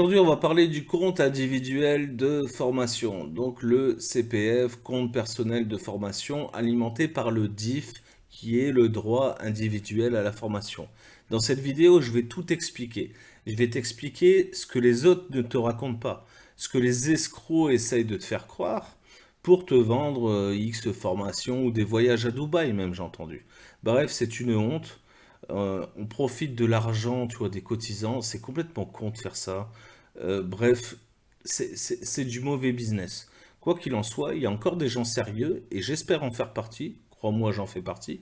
Aujourd'hui, on va parler du compte individuel de formation, donc le CPF, compte personnel de formation, alimenté par le DIF, qui est le droit individuel à la formation. Dans cette vidéo, je vais tout expliquer. Je vais t'expliquer ce que les autres ne te racontent pas, ce que les escrocs essayent de te faire croire pour te vendre X formations ou des voyages à Dubaï même, j'ai entendu. Bref, c'est une honte. On profite de l'argent, tu vois, des cotisants. C'est complètement con de faire ça. Bref, c'est du mauvais business. Quoi qu'il en soit, il y a encore des gens sérieux, et j'espère en faire partie, crois-moi, j'en fais partie,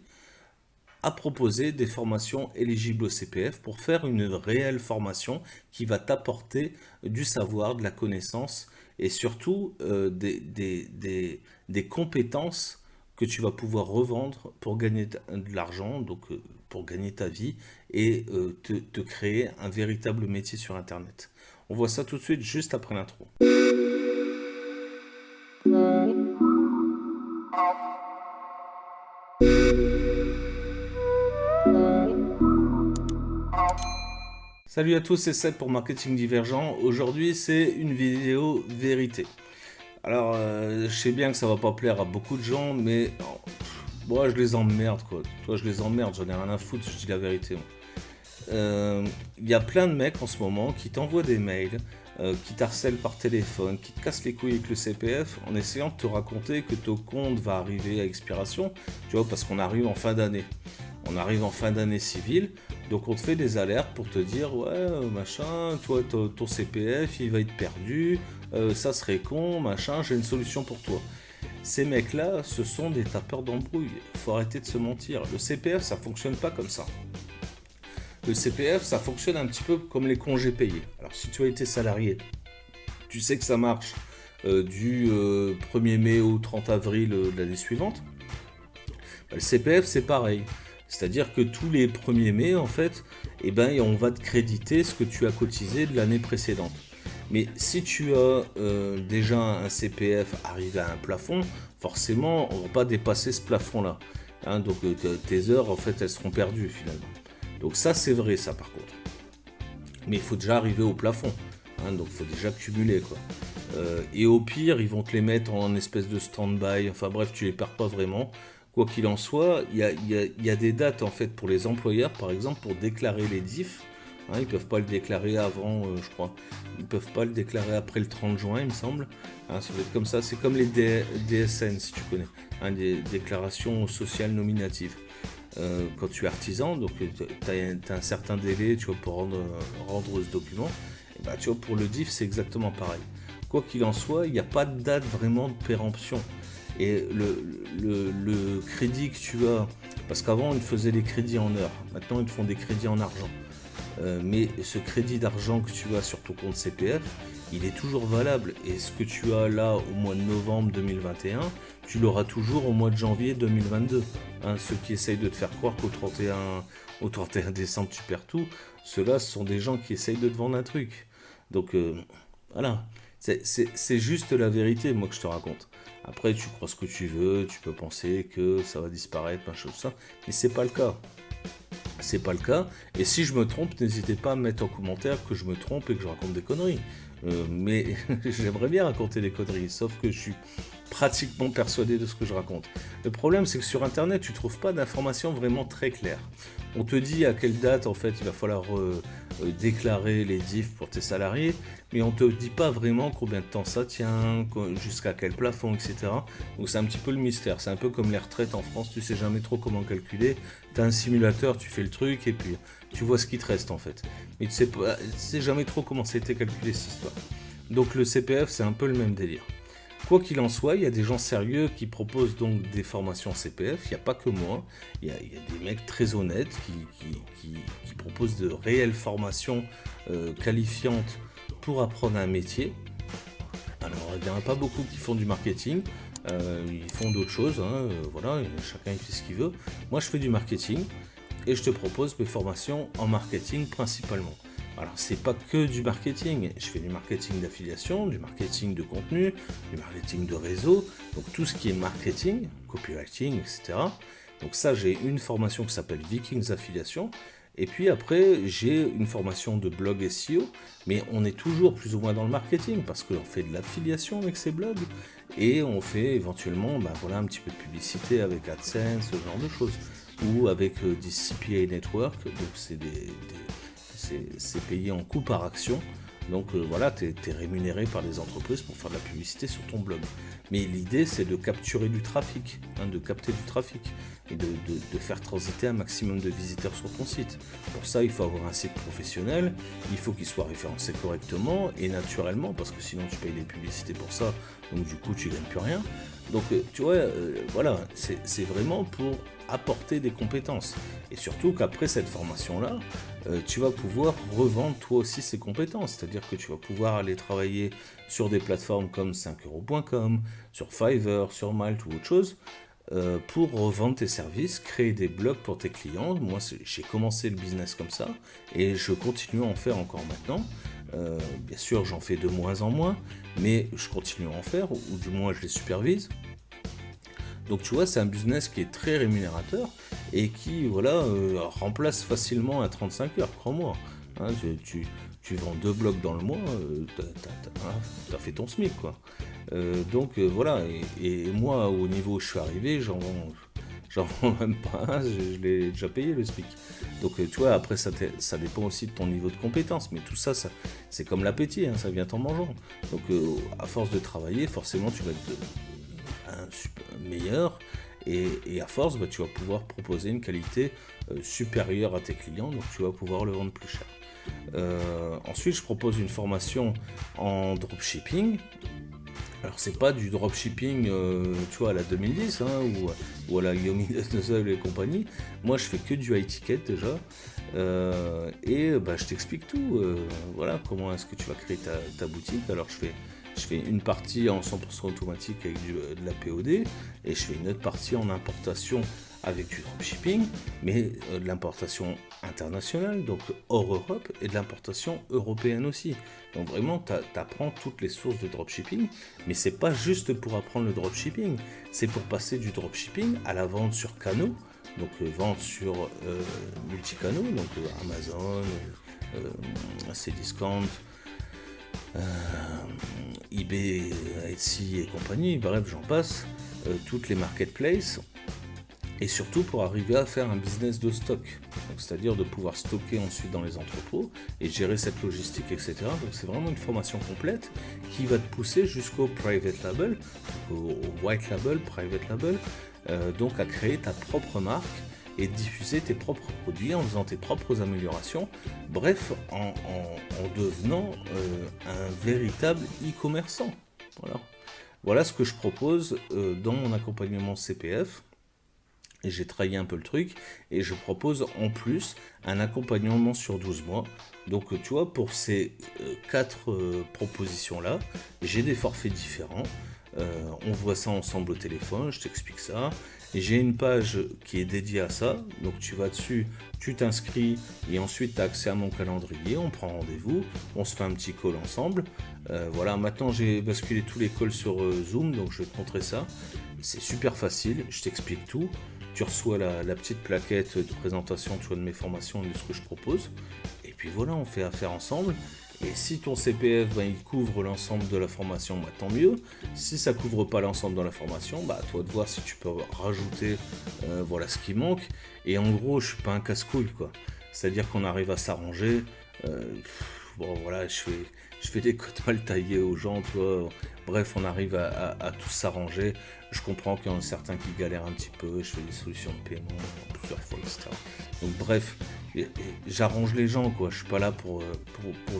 à proposer des formations éligibles au CPF pour faire une réelle formation qui va t'apporter du savoir, de la connaissance et surtout des compétences que tu vas pouvoir revendre pour gagner de l'argent, donc pour gagner ta vie et te créer un véritable métier sur Internet. On voit ça tout de suite juste après l'intro. Salut à tous, c'est Seb pour Marketing Divergent. Aujourd'hui, c'est une vidéo vérité. Alors, je sais bien que ça va pas plaire à beaucoup de gens, mais moi, je les emmerde, quoi. Toi, je les emmerde, j'en ai rien à foutre, je dis la vérité. Il y a plein de mecs en ce moment qui t'envoient des mails, qui t'harcèlent par téléphone, qui te cassent les couilles avec le CPF en essayant de te raconter que ton compte va arriver à expiration, tu vois, parce qu'on arrive en fin d'année. On arrive en fin d'année civile, donc on te fait des alertes pour te dire ouais machin, toi ton CPF il va être perdu, ça serait con, machin, j'ai une solution pour toi. Ces mecs-là, ce sont des tapeurs d'embrouille. Faut arrêter de se mentir. Le CPF, ça fonctionne pas comme ça. Le CPF, ça fonctionne un petit peu comme les congés payés. Alors si tu as été salarié, tu sais que ça marche du 1er mai au 30 avril de l'année suivante. Le CPF, c'est pareil. C'est-à-dire que tous les 1er mai, en fait, eh ben, on va te créditer ce que tu as cotisé de l'année précédente. Mais si tu as déjà un CPF arrivé à un plafond, forcément, on ne va pas dépasser ce plafond-là. Hein, donc tes heures, en fait, elles seront perdues finalement. Donc ça, c'est vrai, ça, par contre. Mais il faut déjà arriver au plafond. Hein, donc il faut déjà cumuler, quoi. Et au pire, ils vont te les mettre en espèce de stand-by. Enfin bref, tu les perds pas vraiment. Quoi qu'il en soit, il y a des dates en fait pour les employeurs, par exemple, pour déclarer les DIF. Hein, ils ne peuvent pas le déclarer avant, je crois. Ils ne peuvent pas le déclarer après le 30 juin, il me semble. Hein, ça va être comme ça. C'est comme les DSN, si tu connais. Hein, des déclarations sociales nominatives. Quand tu es artisan, donc tu as un certain délai tu vois, pour rendre ce document. Et bah, tu vois, pour le DIF, c'est exactement pareil. Quoi qu'il en soit, il n'y a pas de date vraiment de péremption. Et le crédit que tu as, parce qu'avant ils te faisaient des crédits en heures, maintenant ils te font des crédits en argent. Mais ce crédit d'argent que tu as sur ton compte CPF, il est toujours valable. Et ce que tu as là au mois de novembre 2021, tu l'auras toujours au mois de janvier 2022. Hein, ceux qui essayent de te faire croire qu'au 31 décembre tu perds tout, ceux-là ce sont des gens qui essayent de te vendre un truc. Donc voilà, c'est juste la vérité, moi, que je te raconte. Après, tu crois ce que tu veux, tu peux penser que ça va disparaître, plein de choses, ça, mais c'est pas le cas. C'est pas le cas. Et si je me trompe, n'hésitez pas à me mettre en commentaire que je me trompe et que je raconte des conneries. Mais j'aimerais bien raconter des conneries, sauf que je suis pratiquement persuadé de ce que je raconte. Le problème, c'est que sur Internet, tu trouves pas d'informations vraiment très claires. On te dit à quelle date, en fait, il va falloir déclarer les DIF pour tes salariés, mais on te dit pas vraiment combien de temps ça tient, jusqu'à quel plafond, etc. Donc c'est un petit peu le mystère. C'est un peu comme les retraites en France, tu sais jamais trop comment calculer. Tu as un simulateur, tu fais le truc, et puis tu vois ce qui te reste, en fait. Mais tu sais jamais trop comment ça a été calculé, cette histoire. Donc le CPF, c'est un peu le même délire. Quoi qu'il en soit, il y a des gens sérieux qui proposent donc des formations CPF, il n'y a pas que moi, il y a des mecs très honnêtes qui proposent de réelles formations qualifiantes pour apprendre un métier. Alors il n'y en a pas beaucoup qui font du marketing, ils font d'autres choses, hein, voilà, chacun il fait ce qu'il veut. Moi je fais du marketing et je te propose mes formations en marketing principalement. Alors c'est pas que du marketing, je fais du marketing d'affiliation, du marketing de contenu, du marketing de réseau, donc tout ce qui est marketing, copywriting, etc. Donc ça j'ai une formation qui s'appelle Vikings Affiliation, Et puis après, j'ai une formation de blog SEO, mais on est toujours plus ou moins dans le marketing parce qu'on fait de l'affiliation avec ces blogs et on fait éventuellement voilà, un petit peu de publicité avec AdSense, ce genre de choses, ou avec des CPA Network, donc c'est payé en coût par action. Donc voilà, tu es rémunéré par des entreprises pour faire de la publicité sur ton blog. Mais l'idée, c'est de capturer du trafic, de capter du trafic et de faire transiter un maximum de visiteurs sur ton site. Pour ça, il faut avoir un site professionnel, il faut qu'il soit référencé correctement et naturellement, parce que sinon tu payes des publicités pour ça, donc du coup tu gagnes plus rien. Donc tu vois, voilà, c'est vraiment pour apporter des compétences. Et surtout qu'après cette formation-là, tu vas pouvoir revendre toi aussi ces compétences. C'est-à-dire que tu vas pouvoir aller travailler sur des plateformes comme 5euros.com, sur Fiverr, sur Malte ou autre chose, pour revendre tes services, créer des blogs pour tes clients. Moi, j'ai commencé le business comme ça et je continue à en faire encore maintenant. Bien sûr, j'en fais de moins en moins, mais je continue à en faire, ou du moins je les supervise. Donc tu vois, c'est un business qui est très rémunérateur et qui voilà, remplace facilement un 35 heures, crois-moi. Hein, tu vends 2 blocs dans le mois, t'as fait ton SMIC, quoi. Voilà, et moi, au niveau où je suis arrivé, j'en vends même pas un, je l'ai déjà payé le SMIC. Donc tu vois, après ça dépend aussi de ton niveau de compétence, mais tout ça c'est comme l'appétit, hein, ça vient en mangeant. Donc à force de travailler, forcément tu vas être meilleur et à force tu vas pouvoir proposer une qualité supérieure à tes clients, donc tu vas pouvoir le vendre plus cher. Ensuite, je propose une formation en dropshipping. Alors c'est pas du dropshipping tu vois à la 2010 ou à la Yomi et compagnie. Moi je fais que du high ticket déjà je t'explique tout. Voilà comment est-ce que tu vas créer ta boutique. Alors je fais une partie en 100% automatique avec de la POD et je fais une autre partie en importation avec du dropshipping, mais de l'importation internationale, donc hors Europe, et de l'importation européenne aussi. Donc vraiment, tu apprends toutes les sources de dropshipping, mais c'est pas juste pour apprendre le dropshipping, c'est pour passer du dropshipping à la vente sur canaux, donc vente sur multicanaux, donc Amazon, Cdiscount, eBay, Etsy et compagnie, bref j'en passe, toutes les marketplaces, et surtout pour arriver à faire un business de stock, c'est-à-dire de pouvoir stocker ensuite dans les entrepôts et gérer cette logistique, etc. Donc c'est vraiment une formation complète qui va te pousser jusqu'au private label, au white label, private label, donc à créer ta propre marque et diffuser tes propres produits en faisant tes propres améliorations, bref, en devenant un véritable e-commerçant. Voilà ce que je propose dans mon accompagnement CPF. Et j'ai travaillé un peu le truc et je propose en plus un accompagnement sur 12 mois. Donc tu vois, pour ces 4 propositions-là, j'ai des forfaits différents. On voit ça ensemble au téléphone, je t'explique ça. Et j'ai une page qui est dédiée à ça, donc tu vas dessus, tu t'inscris et ensuite tu as accès à mon calendrier, on prend rendez-vous, on se fait un petit call ensemble. Voilà, maintenant j'ai basculé tous les calls sur Zoom, donc je vais te montrer ça. C'est super facile, je t'explique tout. Tu reçois la petite plaquette de présentation de mes formations et de ce que je propose. Et puis voilà, on fait affaire ensemble. Et si ton CPF il couvre l'ensemble de la formation, tant mieux. Si ça couvre pas l'ensemble de la formation, à toi de voir si tu peux rajouter voilà ce qui manque. Et en gros, je suis pas un casse-couille, quoi. C'est-à-dire qu'on arrive à s'arranger. Voilà, je fais des cotes mal taillées aux gens, tu vois. Bref, on arrive à tous s'arranger. Je comprends qu'il y en a certains qui galèrent un petit peu. Je fais des solutions de paiement plusieurs fois, etc. Donc bref, j'arrange les gens, quoi. Je suis pas là pour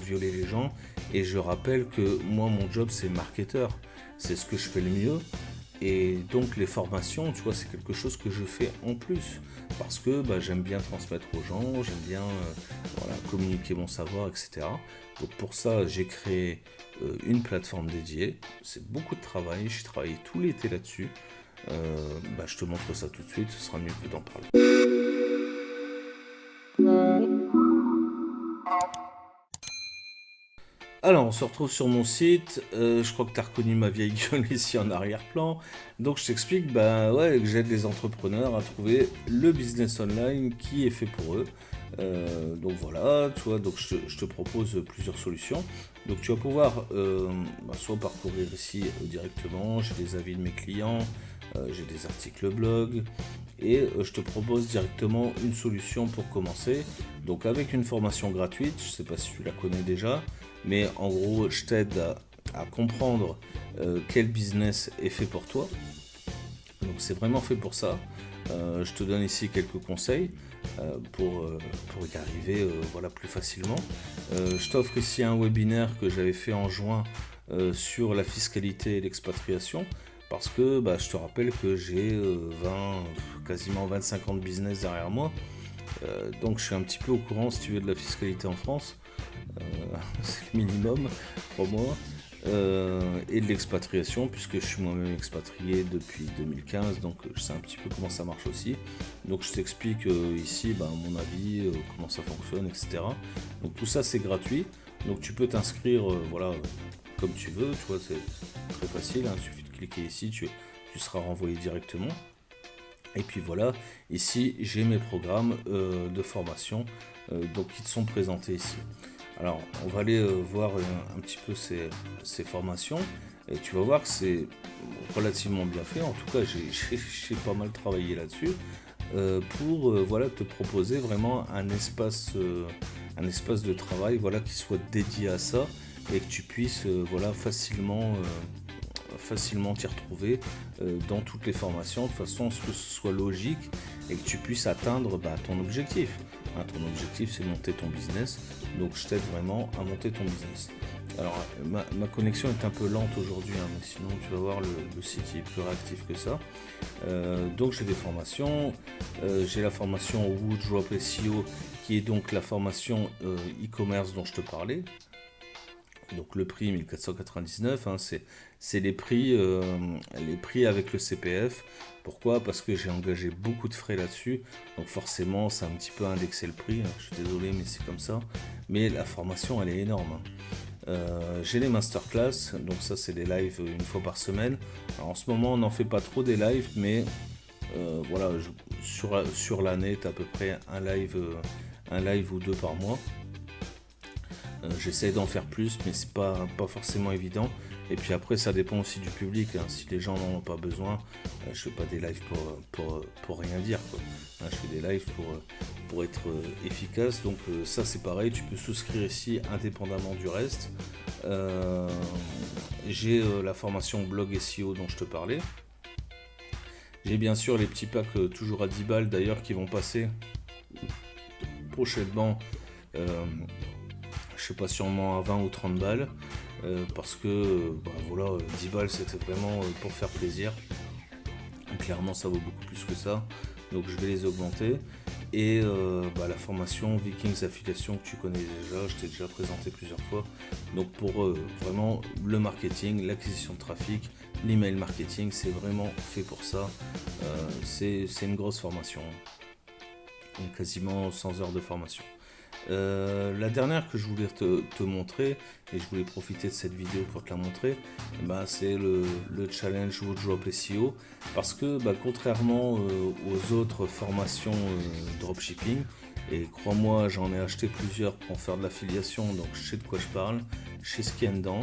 violer les gens. Et je rappelle que moi, mon job, c'est marketeur. C'est ce que je fais le mieux. Et donc les formations, tu vois, c'est quelque chose que je fais en plus. Parce que j'aime bien transmettre aux gens, j'aime bien communiquer mon savoir, etc. Donc pour ça, j'ai créé une plateforme dédiée. C'est beaucoup de travail, j'ai travaillé tout l'été là-dessus. Je te montre ça tout de suite, ce sera mieux que d'en parler. Alors, on se retrouve sur mon site. Je crois que tu as reconnu ma vieille gueule ici en arrière-plan. Donc, je t'explique bah, ouais, que j'aide les entrepreneurs à trouver le business online qui est fait pour eux. Donc voilà, tu vois, donc je te propose plusieurs solutions. Donc tu vas pouvoir bah, soit parcourir ici directement, j'ai des avis de mes clients, j'ai des articles blog, et je te propose directement une solution pour commencer. Donc avec une formation gratuite, je ne sais pas si tu la connais déjà, mais en gros je t'aide à comprendre quel business est fait pour toi. Donc c'est vraiment fait pour ça. Je te donne ici quelques conseils pour y arriver voilà, plus facilement. Je t'offre ici un webinaire que j'avais fait en juin sur la fiscalité et l'expatriation. Parce que bah, je te rappelle que j'ai quasiment 25 ans de business derrière moi. Donc je suis un petit peu au courant, si tu veux, de la fiscalité en France. C'est le minimum, crois-moi. Et de l'expatriation, puisque je suis moi-même expatrié depuis 2015, donc je sais un petit peu comment ça marche aussi. Donc je t'explique ici bah, mon avis, comment ça fonctionne, etc. Donc tout ça c'est gratuit, donc tu peux t'inscrire voilà, comme tu veux, tu vois, c'est très facile, hein, il suffit de cliquer ici, tu seras renvoyé directement. Et puis voilà, ici j'ai mes programmes de formation donc qui te sont présentés ici. Alors on va aller voir un petit peu ces formations et tu vas voir que c'est relativement bien fait. En tout cas j'ai pas mal travaillé là-dessus pour voilà, te proposer vraiment un espace de travail voilà, qui soit dédié à ça et que tu puisses voilà, facilement t'y retrouver dans toutes les formations, de façon à ce que ce soit logique et que tu puisses atteindre bah, ton objectif. Hein, ton objectif c'est monter ton business, donc je t'aide vraiment à monter ton business. Alors ma connexion est un peu lente aujourd'hui, hein, mais sinon tu vas voir le site est plus réactif que ça. Donc j'ai des formations, j'ai la formation Woodrop SEO qui est donc la formation e-commerce dont je te parlais. Donc le prix 1499, hein, c'est les prix avec le CPF. Pourquoi? Parce que j'ai engagé beaucoup de frais là-dessus. Donc forcément, c'est un petit peu indexé le prix, hein. Je suis désolé, mais c'est comme ça. Mais la formation, elle est énorme, hein. J'ai les masterclass, donc ça c'est des lives une fois par semaine. Alors, en ce moment, on n'en fait pas trop des lives, mais voilà, sur l'année, tu as à peu près un live ou deux par mois. J'essaie d'en faire plus, mais c'est pas forcément évident. Et puis après, ça dépend aussi du public, hein. Si les gens n'en ont pas besoin, je fais pas des lives pour rien dire, quoi. Hein, je fais des lives pour être efficace. Donc ça, c'est pareil. Tu peux souscrire ici indépendamment du reste. J'ai la formation blog SEO dont je te parlais. J'ai bien sûr les petits packs toujours à 10 balles d'ailleurs qui vont passer prochainement. Je sais pas, sûrement à 20 ou 30 balles parce que bah, voilà, 10 balles c'était vraiment pour faire plaisir. Clairement ça vaut beaucoup plus que ça, donc je vais les augmenter. Et bah, la formation Vikings Affiliation que tu connais déjà, je t'ai déjà présenté plusieurs fois. Donc pour vraiment le marketing, l'acquisition de trafic, l'email marketing, c'est vraiment fait pour ça. C'est une grosse formation, il y a quasiment 100 heures de formation. La dernière que je voulais te montrer, et je voulais profiter de cette vidéo pour te la montrer, bah, c'est le challenge Woodrop SEO, parce que bah, contrairement aux autres formations dropshipping, et crois-moi j'en ai acheté plusieurs pour faire de l'affiliation, donc je sais de quoi je parle, je sais ce qu'il y a dedans,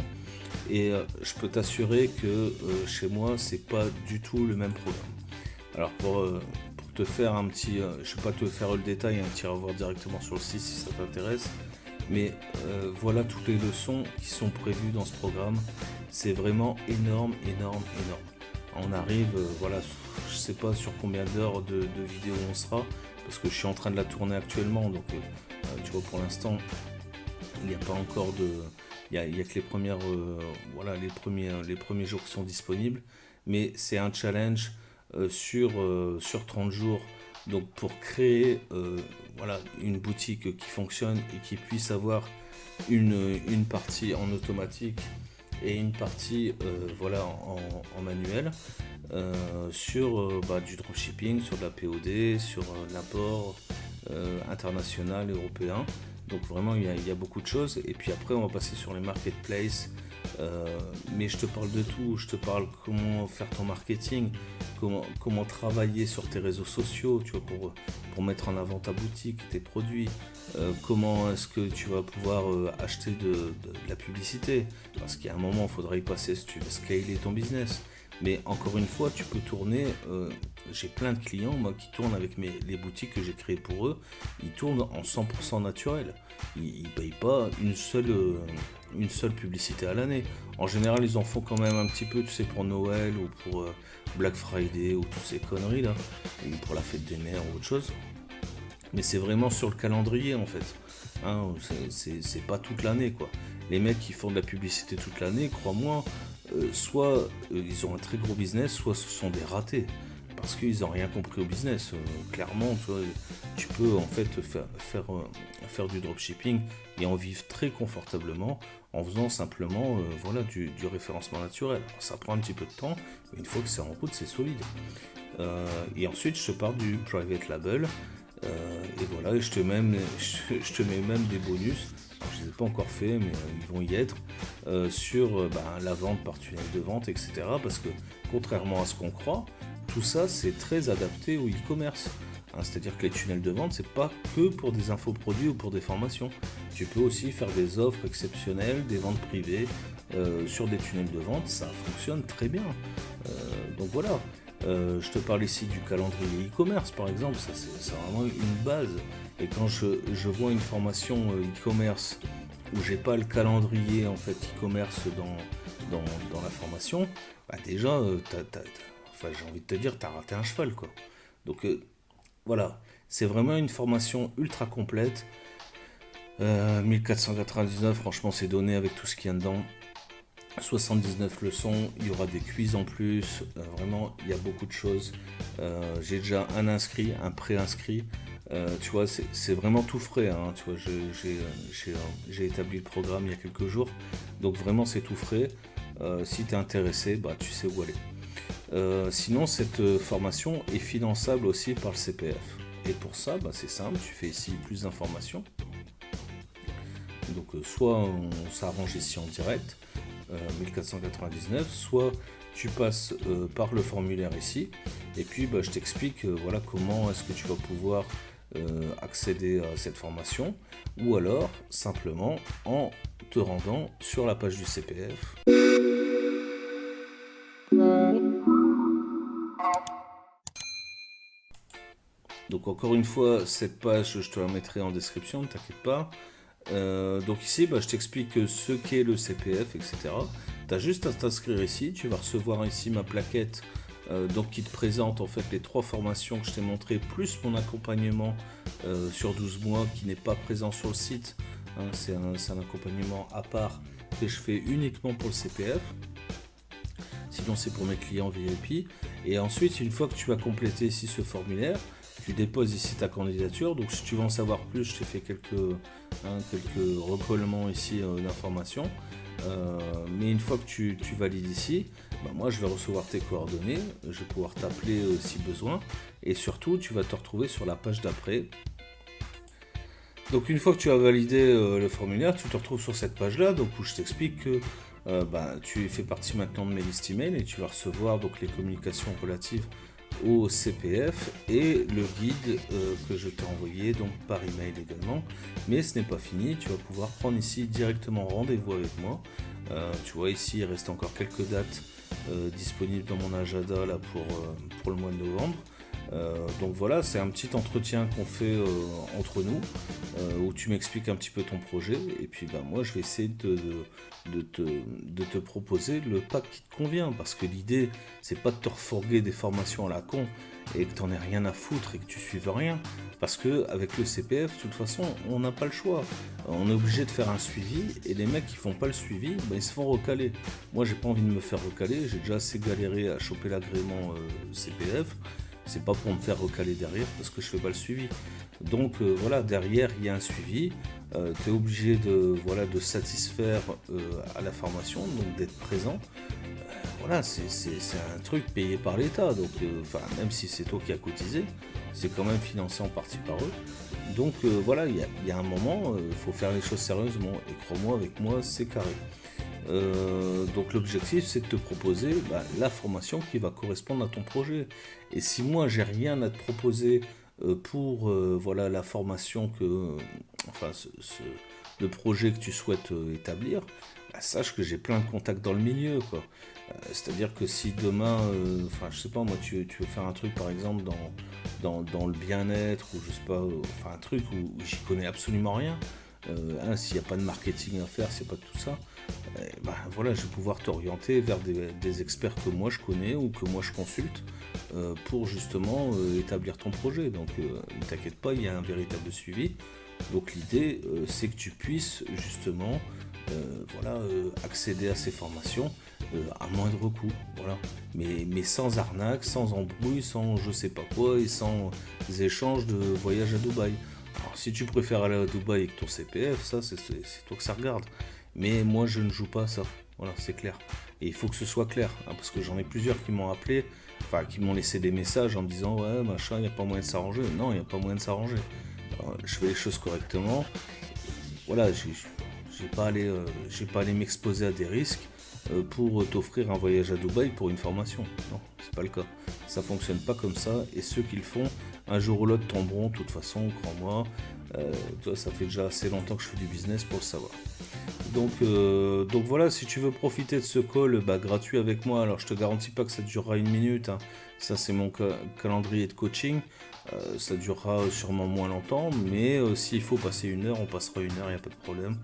et je peux t'assurer que chez moi c'est pas du tout le même programme. Alors pour te faire un petit, je vais pas te faire le détail, hein, tu iras voir directement sur le site si ça t'intéresse, mais voilà toutes les leçons qui sont prévues dans ce programme. C'est vraiment énorme. On arrive, voilà, je sais pas sur combien d'heures de vidéo on sera, parce que je suis en train de la tourner actuellement, donc tu vois pour l'instant il n'y a pas encore de, il y a que les premières, voilà, les premiers jours qui sont disponibles, mais c'est un challenge sur 30 jours, donc pour créer voilà, une boutique qui fonctionne et qui puisse avoir une partie en automatique et une partie voilà, en manuel sur bah, du dropshipping, sur de la POD, sur l'import international, européen. Donc vraiment, il y a beaucoup de choses. Et puis après, on va passer sur les marketplaces. Mais je te parle de tout. Je te parle comment faire ton marketing, comment travailler sur tes réseaux sociaux, tu vois, pour mettre en avant ta boutique, tes produits. Comment est-ce que tu vas pouvoir acheter de la publicité. Parce qu'il y a un moment, il faudra y passer si tu veux scaler ton business. Mais encore une fois, tu peux tourner. J'ai plein de clients, moi, qui tournent avec les boutiques que j'ai créées pour eux. Ils tournent en 100% naturel. Ils ne payent pas une seule publicité à l'année. En général, ils en font quand même un petit peu, tu sais, pour Noël ou pour Black Friday ou toutes ces conneries là, ou pour la fête des mères ou autre chose. Mais c'est vraiment sur le calendrier en fait. Hein, c'est pas toute l'année quoi. Les mecs qui font de la publicité toute l'année, crois-moi, soit ils ont un très gros business, soit ce sont des ratés. Parce qu'ils n'ont rien compris au business. Clairement, tu peux en fait faire du dropshipping et en vivre très confortablement en faisant simplement du référencement naturel. Alors, ça prend un petit peu de temps, mais une fois que c'est en route, c'est solide. Et ensuite, je te parle du private label. Et voilà, et je te mets même des bonus. Alors, je ne les ai pas encore fait, mais ils vont y être sur la vente par tunnel de vente, etc. Parce que contrairement à ce qu'on croit, tout ça c'est très adapté au e-commerce. Hein, c'est-à-dire que les tunnels de vente, c'est pas que pour des infoproduits ou pour des formations. Tu peux aussi faire des offres exceptionnelles, des ventes privées sur des tunnels de vente, ça fonctionne très bien. Donc voilà. Je te parle ici du calendrier e-commerce par exemple, ça c'est vraiment une base. Et quand je vois une formation e-commerce où j'ai pas le calendrier en fait e-commerce dans la formation, déjà j'ai envie de te dire t'as raté un cheval quoi. Donc voilà, c'est vraiment une formation ultra complète. 1499, franchement c'est donné avec tout ce qu'il y a dedans. 79 leçons, il y aura des quiz en plus, vraiment il y a beaucoup de choses. J'ai déjà un inscrit, un pré-inscrit, tu vois, c'est vraiment tout frais, hein, tu vois, j'ai établi le programme il y a quelques jours, donc vraiment c'est tout frais. Si tu es intéressé, tu sais où aller. Sinon, cette formation est finançable aussi par le CPF. Et pour ça, c'est simple, tu fais ici plus d'informations. Donc soit on s'arrange ici en direct, 1499, soit tu passes par le formulaire ici, et puis je t'explique comment est-ce que tu vas pouvoir accéder à cette formation, ou alors simplement en te rendant sur la page du CPF. Donc encore une fois, cette page, je te la mettrai en description, ne t'inquiète pas. Donc ici, je t'explique ce qu'est le CPF, etc. Tu as juste à t'inscrire ici, tu vas recevoir ici ma plaquette qui te présente en fait les 3 formations que je t'ai montrées, plus mon accompagnement sur 12 mois qui n'est pas présent sur le site. Hein, c'est un accompagnement à part que je fais uniquement pour le CPF. Sinon c'est pour mes clients VIP. Et ensuite, une fois que tu as complété ici ce formulaire, tu déposes ici ta candidature. Donc si tu veux en savoir plus, je t'ai fait quelques recollements ici d'informations. Mais une fois que tu valides ici, moi je vais recevoir tes coordonnées, je vais pouvoir t'appeler si besoin, et surtout tu vas te retrouver sur la page d'après. Donc une fois que tu as validé le formulaire, tu te retrouves sur cette page là, donc où je t'explique que tu fais partie maintenant de mes listes email et tu vas recevoir donc les communications relatives au CPF et le guide que je t'ai envoyé donc par email également. Mais ce n'est pas fini, tu vas pouvoir prendre ici directement rendez-vous avec moi. Tu vois ici il reste encore quelques dates disponibles dans mon agenda là pour le mois de novembre. Donc voilà, c'est un petit entretien qu'on fait entre nous où tu m'expliques un petit peu ton projet et puis moi je vais essayer de te proposer le pack qui te convient, parce que l'idée c'est pas de te refourguer des formations à la con et que t'en aies rien à foutre et que tu suives rien, parce que avec le CPF de toute façon on n'a pas le choix, on est obligé de faire un suivi et les mecs qui font pas le suivi ils se font recaler. Moi j'ai pas envie de me faire recaler, j'ai déjà assez galéré à choper l'agrément CPF. C'est pas pour me faire recaler derrière parce que je fais pas le suivi. Donc derrière il y a un suivi. Tu es obligé de satisfaire à la formation, donc d'être présent. C'est un truc payé par l'État. Donc même si c'est toi qui as cotisé, c'est quand même financé en partie par eux. Donc voilà, il y a un moment, il faut faire les choses sérieusement, et crois-moi, avec moi, c'est carré. Donc l'objectif, c'est de te proposer la formation qui va correspondre à ton projet. Et si moi, j'ai rien à te proposer pour voilà, la formation enfin, le projet que tu souhaites établir, sache que j'ai plein de contacts dans le milieu, quoi. C'est-à-dire que si demain, enfin je sais pas moi, tu veux faire un truc par exemple dans le bien-être, ou je sais pas, enfin un truc où j'y connais absolument rien, s'il n'y a pas de marketing à faire, s'il n'y a pas de tout ça, voilà, je vais pouvoir t'orienter vers des experts que moi je connais ou que moi je consulte pour justement établir ton projet. Donc ne t'inquiète pas, il y a un véritable suivi. Donc l'idée, c'est que tu puisses justement accéder à ces formations à moindre coût, voilà. Mais sans arnaque, sans embrouille, sans je sais pas quoi, et sans échanges de voyage à Dubaï. Alors si tu préfères aller à Dubaï avec ton CPF, ça c'est toi que ça regarde. Mais moi je ne joue pas à ça, voilà, c'est clair. Et il faut que ce soit clair, hein, parce que j'en ai plusieurs qui m'ont appelé, enfin qui m'ont laissé des messages en me disant ouais machin, il n'y a pas moyen de s'arranger. Non, il n'y a pas moyen de s'arranger. Je fais les choses correctement. Voilà, j'ai pas allé m'exposer à des risques pour t'offrir un voyage à Dubaï pour une formation. Non, c'est pas le cas. Ça fonctionne pas comme ça, et ceux qui le font, un jour ou l'autre tomberont, de toute façon, crois-moi. Ça fait déjà assez longtemps que je fais du business pour le savoir. Donc voilà, si tu veux profiter de ce call gratuit avec moi, alors je te garantis pas que ça durera une minute, hein. Ça c'est mon calendrier de coaching. Ça durera sûrement moins longtemps, mais s'il faut passer une heure, on passera une heure, il n'y a pas de problème.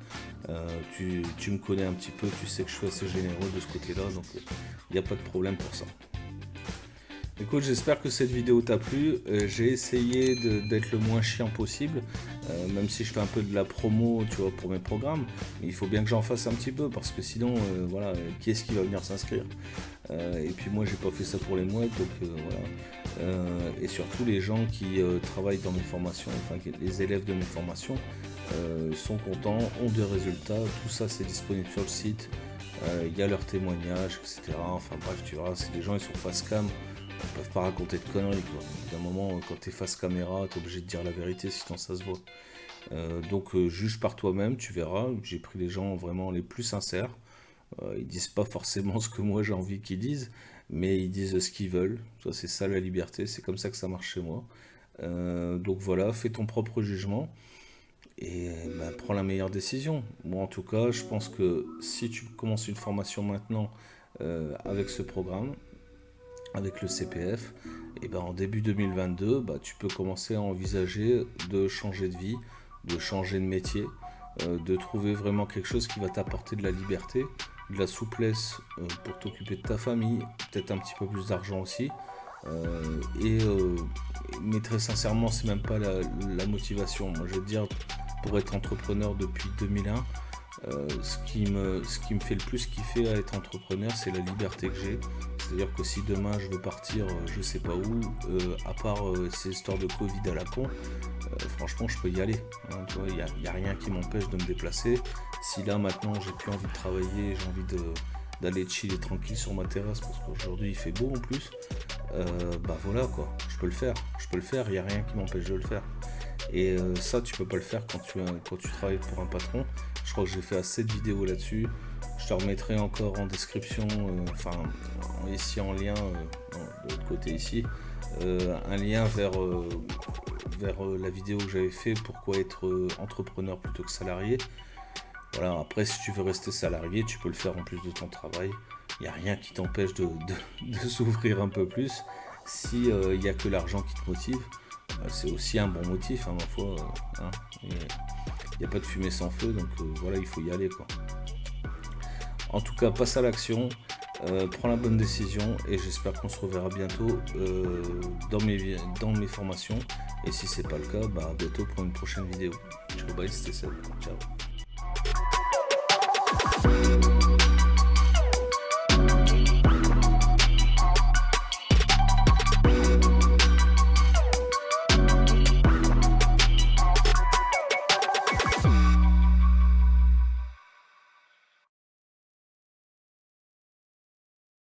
Tu me connais un petit peu, tu sais que je suis assez généreux de ce côté-là, donc il n'y a pas de problème pour ça. Écoute, j'espère que cette vidéo t'a plu. J'ai essayé d'être le moins chiant possible, même si je fais un peu de la promo, tu vois, pour mes programmes. Mais il faut bien que j'en fasse un petit peu, parce que sinon, voilà, qui est-ce qui va venir s'inscrire? Et puis moi, j'ai pas fait ça pour les mouettes, donc voilà. Et surtout, les gens qui travaillent dans mes formations, enfin les élèves de mes formations, sont contents, ont des résultats. Tout ça, c'est disponible sur le site. Il y a leurs témoignages, etc. Enfin bref, tu vois, c'est des gens, ils sont face cam. Ils peuvent pas raconter de conneries, quoi. D'un moment, quand t'es face caméra, t'es obligé de dire la vérité, sinon ça se voit. Donc juge par toi-même, tu verras. J'ai pris les gens vraiment les plus sincères. Ils disent pas forcément ce que moi j'ai envie qu'ils disent, mais ils disent ce qu'ils veulent. Ça, c'est ça la liberté, c'est comme ça que ça marche chez moi. Donc voilà, fais ton propre jugement et prends la meilleure décision. Moi en tout cas, je pense que si tu commences une formation maintenant avec ce programme, avec le CPF, et en début 2022, tu peux commencer à envisager de changer de vie, de changer de métier, de trouver vraiment quelque chose qui va t'apporter de la liberté, de la souplesse pour t'occuper de ta famille, peut-être un petit peu plus d'argent aussi. Mais très sincèrement, c'est même pas la motivation. Moi, je veux dire, pour être entrepreneur depuis 2001, ce qui me fait le plus kiffer à être entrepreneur, c'est la liberté que j'ai. C'est-à-dire que si demain je veux partir je sais pas où, à part ces histoires de Covid à la con, franchement je peux y aller, hein, tu vois, il n'y a rien qui m'empêche de me déplacer. Si là maintenant j'ai plus envie de travailler, j'ai envie d'aller chiller tranquille sur ma terrasse, parce qu'aujourd'hui il fait beau en plus, voilà quoi, je peux le faire, il n'y a rien qui m'empêche de le faire. Et ça tu peux pas le faire quand tu travailles pour un patron. Je crois que j'ai fait assez de vidéos là-dessus. Je te remettrai encore en description, ici en lien, de l'autre côté ici, un lien vers la vidéo que j'avais fait, pourquoi être entrepreneur plutôt que salarié. Voilà, après si tu veux rester salarié, tu peux le faire en plus de ton travail. Il n'y a rien qui t'empêche de s'ouvrir un peu plus. Si il n'y a que l'argent qui te motive, c'est aussi un bon motif, hein, ma foi. Il n'y a pas de fumée sans feu, donc voilà, il faut y aller, quoi. En tout cas, passe à l'action, prends la bonne décision, et j'espère qu'on se reverra bientôt dans mes formations. Et si c'est pas le cas, à bientôt pour une prochaine vidéo. Ciao, bye, c'était Seb. Ciao.